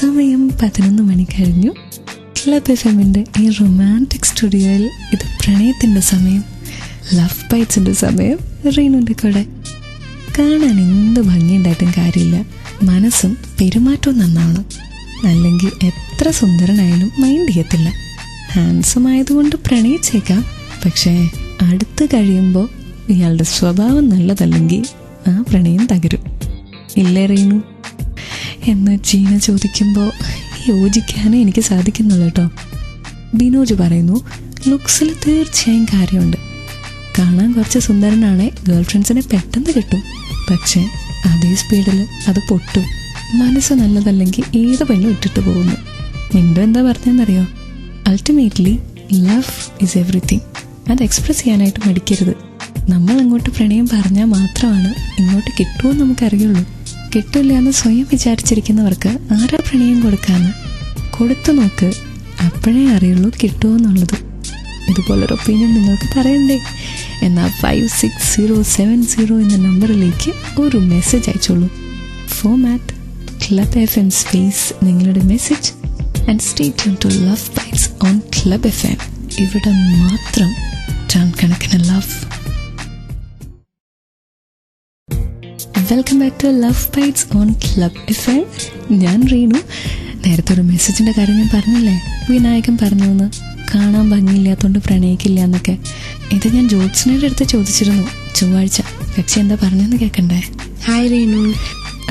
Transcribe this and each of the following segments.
സമയം 11 മണി കഴിഞ്ഞു. ക്ലബ് എഫ്എമ്മിൻ്റെ ഈ റൊമാൻറ്റിക് സ്റ്റുഡിയോയിൽ ഇത് പ്രണയത്തിൻ്റെ സമയം, ലവ് ബൈറ്റ്സിൻ്റെ സമയം. റീനുവിൻ്റെ കൂടെ കാണാൻ എന്ത് ഭംഗിയുണ്ടായിട്ടും കാര്യമില്ല, മനസ്സും പെരുമാറ്റവും നന്നാവണം. അല്ലെങ്കിൽ എത്ര സുന്ദരനായാലും മൈൻഡ് ചെയ്യത്തില്ല. ഹാൻസം ആയതുകൊണ്ട് പ്രണയിച്ചേക്കാം, പക്ഷേ അടുത്ത് കഴിയുമ്പോൾ ഇയാളുടെ സ്വഭാവം നല്ലതല്ലെങ്കിൽ ആ പ്രണയം തകരും. ഇല്ലേ റീനു എന്ന് ജീന ചോദിക്കുമ്പോൾ യോജിക്കാനേ എനിക്ക് സാധിക്കുന്നുള്ളൂ കേട്ടോ. ബിനോജ് പറയുന്നു, ലുക്സിൽ തീർച്ചയായും കാര്യമുണ്ട്. കാണാൻ കുറച്ച് സുന്ദരനാണേ ഗേൾ ഫ്രണ്ട്സിനെ പെട്ടെന്ന് കിട്ടും, പക്ഷേ അതേ സ്പീഡിൽ അത് പൊട്ടും. മനസ്സ് നല്ലതല്ലെങ്കിൽ ഏത് പെണ്ണും ഇട്ടിട്ട് പോകുന്നു. മിൻഡോ എന്താ പറഞ്ഞതെന്നറിയോ? Ultimately love is everything. അത് എക്സ്പ്രസ് ചെയ്യാനായിട്ട് മടിക്കരുത്. നമ്മൾ അങ്ങോട്ട് പ്രണയം പറഞ്ഞാൽ മാത്രമാണ് ഇങ്ങോട്ട് കിട്ടുമെന്ന് നമുക്കറിയുള്ളൂ. കിട്ടില്ല എന്ന് സ്വയം വിചാരിച്ചിരിക്കുന്നവർക്ക് ആരാ പ്രണയം കൊടുക്കാന്ന്? കൊടുത്തു നോക്ക്, അപ്പോഴേ അറിയുള്ളൂ കിട്ടുമെന്നുള്ളത്. ഇതുപോലൊരു ഒപ്പീനിയൻ നിങ്ങൾക്ക് പറയണ്ടേ? എന്നാൽ 56070 എന്ന നമ്പറിലേക്ക് ഒരു മെസ്സേജ് അയച്ചോളൂ. ഫോമാറ്റ് ക്ലബ് FM സ്പേസ് നിങ്ങളുടെ message and stay tune to love bites on club FM. ഇവിടെ മാത്രം ടൺ കണക്കിന് love. Welcome back to love bites on club FM. ഞാൻ റീനു. നേരത്തെ ഒരു മെസ്സേജിൻ്റെ കാര്യം ഞാൻ പറഞ്ഞില്ലേ, വിനായകൻ പറഞ്ഞു എന്ന്, കാണാൻ ഭംഗിയില്ലാത്തതുകൊണ്ട് പ്രണയിക്കില്ല എന്നൊക്കെ. ഇത് ഞാൻ ജോത്സ്നയുടെ അടുത്ത് ചോദിച്ചിരുന്നു ചൊവ്വാഴ്ച. പക്ഷെ എന്താ പറഞ്ഞെന്ന് കേൾക്കണ്ടേ? ഹായ് റീനു.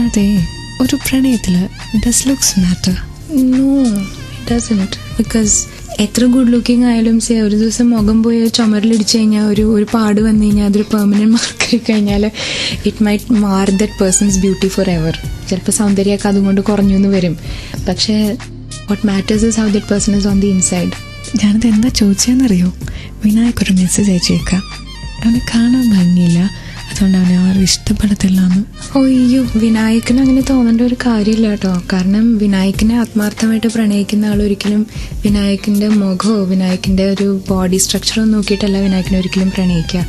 അതെ, ഒരു പ്രണയത്തിൽ does looks matter? No, it doesn't. Because എത്ര ഗുഡ് ലുക്കിംഗ് ആയാലും ഒരു ദിവസം മുഖം പോയി ചുമരിലിടിച്ചു കഴിഞ്ഞാൽ ഒരു പാട് വന്നു കഴിഞ്ഞാൽ അതൊരു പെർമനൻറ്റ് മാർക്ക് ആയി കഴിഞ്ഞാൽ it might mar that person's beauty forever. ചിലപ്പോൾ സൗന്ദര്യമൊക്കെ അതുകൊണ്ട് കുറഞ്ഞു എന്ന് വരും. പക്ഷേ what matters is how that person is on the inside. ഞാനത് എന്താ ചോദിച്ചതെന്നറിയോ? വിനായക് ഒരു മെസ്സേജ് അയച്ചേക്കാം, അവനെ കാണാൻ ഭംഗിയില്ല, അതുകൊണ്ട് അവനെ ആരും ഇഷ്ടപ്പെടത്തില്ല എന്ന്. അയ്യോ, വിനായകന് അങ്ങനെ തോന്നേണ്ട ഒരു കാര്യമില്ല കേട്ടോ. കാരണം വിനായകനെ ആത്മാർത്ഥമായിട്ട് പ്രണയിക്കുന്ന ആൾ ഒരിക്കലും വിനായകൻ്റെ മുഖമോ വിനായകൻ്റെ ഒരു ബോഡി സ്ട്രക്ചറോ നോക്കിയിട്ടല്ല വിനായകനെ ഒരിക്കലും പ്രണയിക്കുക.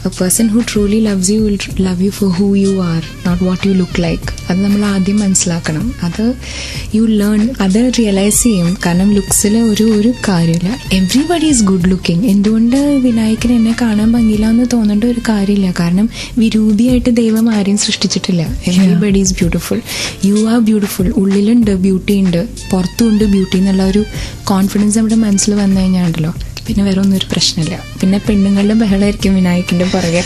A person who truly loves you will love you for who you are, not what you look like. അത് നമ്മൾ ആദ്യം മനസ്സിലാക്കണം. അത് യു ലേൺ, അത് റിയലൈസ് ചെയ്യും. കാരണം ലുക്സിൽ ഒരു കാര്യമില്ല. Everybody is good looking. എന്തുകൊണ്ട് വിനായകൻ എന്നെ കാണാൻ ഭംഗിയില്ല എന്ന് തോന്നേണ്ട ഒരു കാര്യമില്ല. കാരണം വിരൂപിയായിട്ട് ദൈവം ആരെയും സൃഷ്ടിച്ചിട്ടില്ല. Everybody is beautiful. You are beautiful. ഉള്ളിലുണ്ട് ബ്യൂട്ടി ഉണ്ട്, പുറത്തുണ്ട് ബ്യൂട്ടി എന്നുള്ള ഒരു കോൺഫിഡൻസ് നമ്മുടെ മനസ്സിൽ വന്നു കഴിഞ്ഞാൽ ഉണ്ടല്ലോ, പിന്നെ വേറെ ഒന്നും ഒരു പ്രശ്നമില്ല. പിന്നെ പെണ്ണുങ്ങളുടെ ബഹളമായിരിക്കും വിനായകൻ്റെ പുറകെ.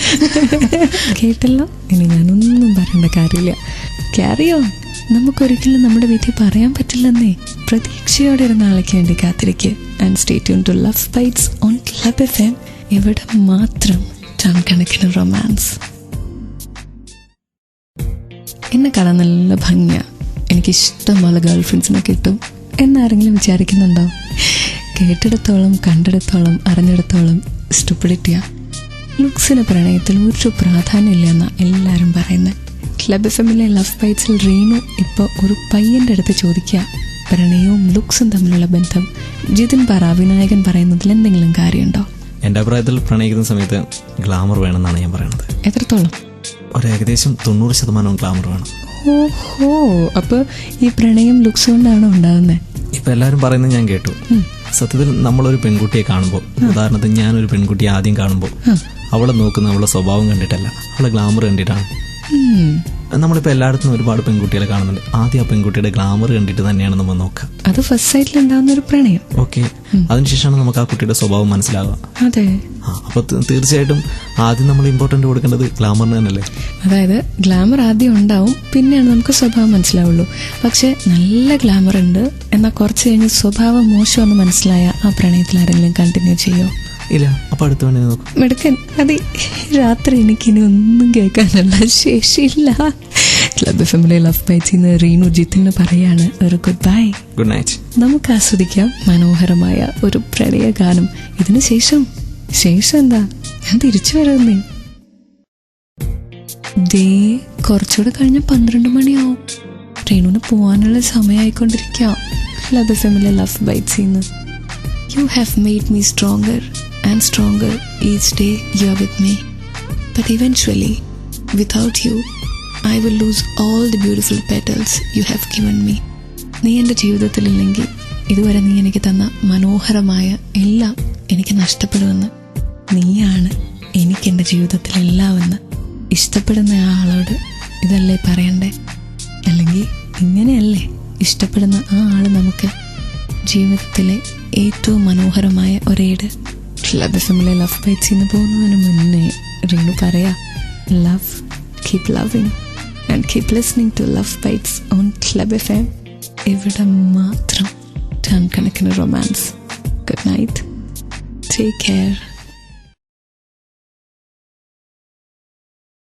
കേട്ടല്ലോ, ഇനി ഞാനൊന്നും പറയേണ്ട കാര്യമില്ല. ക്യാരിയോ, നമുക്കൊരിക്കലും നമ്മുടെ വിധി പറയാൻ പറ്റില്ലെന്നേ. പ്രതീക്ഷയോടെ ഒരു നാളേക്ക് വേണ്ടി കാത്തിരിക്കുക. And stay tune to love bites on club FM. ഇവിടെ മാത്രം ടൺ കണക്കിന് റൊമാൻസ്. എന്നെ കാണാൻ നല്ല ഭംഗിയാ, എനിക്കിഷ്ടം പോലെ ഗേൾ ഫ്രണ്ട്സിനെ കിട്ടും എന്നാരെങ്കിലും വിചാരിക്കുന്നുണ്ടോ? കേട്ടിടത്തോളം കണ്ടിടത്തോളം അറിഞ്ഞിടത്തോളം സ്റ്റുപ്പിഡിറ്റിയാ. ലുക്സിന് പ്രണയത്തിൽ ഒരു പ്രാധാന്യമില്ല എന്നാണ് എല്ലാവരും പറയുന്നത്. ക്ലബ് FMലെ ലവ് ബൈറ്റ്സിൽ റീനു ഇപ്പോൾ ഒരു പയ്യൻ്റെ അടുത്ത് ചോദിക്കുക, പ്രണയവും ലുക്സും തമ്മിലുള്ള ബന്ധം. ജിതിൻ പറ, വിനായകൻ പറയുന്നതിൽ എന്തെങ്കിലും കാര്യമുണ്ടോ? എൻ്റെ അഭിപ്രായത്തിൽ പ്രണയിക്കുന്ന സമയത്ത് ഗ്ലാമർ വേണമെന്നാണ് ഞാൻ പറയുന്നത്. എത്രത്തോളം? ഒരു ഏകദേശം 90% ഗ്ലാമർ വേണം. ഓഹോ, അപ്പോൾ ഈ പ്രണയം ലുക്സ് കൊണ്ടാണോ ഉണ്ടാകുന്നത്? ഇപ്പം എല്ലാവരും പറയുന്നത് ഞാൻ കേട്ടു. സത്യത്തിൽ നമ്മളൊരു പെൺകുട്ടിയെ കാണുമ്പോൾ, ഉദാഹരണത്തിന് ഞാനൊരു പെൺകുട്ടിയെ ആദ്യം കാണുമ്പോൾ അവളെ നോക്കുന്ന അവളുടെ സ്വഭാവം കണ്ടിട്ടല്ല, അവളെ ഗ്ലാമർ കണ്ടിട്ടാണ്. നമ്മളിപ്പോൾ എല്ലായിടത്തും ഒരുപാട് പെൺകുട്ടികളെ കാണുന്നുണ്ട്. ആദ്യം ആ പെൺകുട്ടിയുടെ ഗ്ലാമർ കണ്ടിട്ട് തന്നെയാണ് നമ്മൾ നോക്കുക. അത് ഫസ്റ്റ് സൈറ്റിൽ ഉണ്ടാകുന്ന ഒരു പ്രണയം. ഓക്കെ, അതിനുശേഷമാണ് നമുക്ക് ആ കുട്ടിയുടെ സ്വഭാവം മനസ്സിലാവുക. അതെ, അപ്പൊ തീർച്ചയായിട്ടും ആദ്യം നമ്മൾ ഇമ്പോർട്ടന്റ് കൊടുക്കേണ്ടത് ഗ്ലാമറിന് തന്നെയല്ലേ. അതായത് ഗ്ലാമർ ആദ്യം ഉണ്ടാവും, പിന്നെയാണ് നമുക്ക് സ്വഭാവം മനസ്സിലാവുള്ളൂ. പക്ഷെ നല്ല ഗ്ലാമർ ഉണ്ട്, എന്നാൽ കുറച്ച് കഴിഞ്ഞ് സ്വഭാവം മോശമെന്ന് മനസ്സിലായ ആ പ്രണയത്തിൽ ആരെങ്കിലും കണ്ടിന്യൂ ചെയ്യോ? ഇല്ല. അപ്പൊ അടുത്ത വേണ്ടി നോക്കും മെടുക്കൻ. അതെ, രാത്രി എനിക്കിനി ഒന്നും കേൾക്കാനുള്ള ശേഷിയില്ല. ക്ലബ് FMലെ ലവ് ബൈറ്റ്സിന്ന് റീനു ജിത്തിന് പറയാണ് ഒരു ഗുഡ് ബൈ. Good night. നമുക്ക് ആസ്വദിക്കാം മനോഹരമായ ഒരു പ്രണയ ഗാനം. ഇതിന് ശേഷം എന്താ, ഞാൻ തിരിച്ചു വരുന്നേ. ദേ കുറച്ചുകൂടെ കഴിഞ്ഞ 12 മണിയാവും. റീനുവിന് പോവാനുള്ള സമയമായിക്കൊണ്ടിരിക്കാം. ക്ലബ് FMലെ ലവ് ബൈറ്റ്സിന്ന്. You have made me stronger and stronger each day you are with me. But eventually, without you, I will lose all the beautiful petals you have given me. നീ എൻ്റെ ജീവിതത്തിലില്ലെങ്കിൽ ഇതുവരെ നീ എനിക്ക് തന്ന മനോഹരമായ എല്ലാം എനിക്ക് നഷ്ടപ്പെടുമെന്ന്. നീയാണ് എനിക്കെൻ്റെ ജീവിതത്തിലെല്ലാമെന്ന് ഇഷ്ടപ്പെടുന്ന ആ ആളോട് ഇതല്ലേ പറയണ്ടേ? അല്ലെങ്കിൽ ഇങ്ങനെയല്ലേ ഇഷ്ടപ്പെടുന്ന ആ ആൾ നമുക്ക് ജീവിതത്തിലെ ഏറ്റവും മനോഹരമായ ഒരേട്? ക്ലബ് എഫ്എമ്മിലെ ലവ് ബൈറ്റ്സ് ഇന്ന് പോകുന്നതിന് മുന്നേ റീനു പറയാ, love, keep loving and keep listening to love bites on club FM. ഇവിടെ മാത്രം ടൺ കണക്കിന് romance. Good night, take care.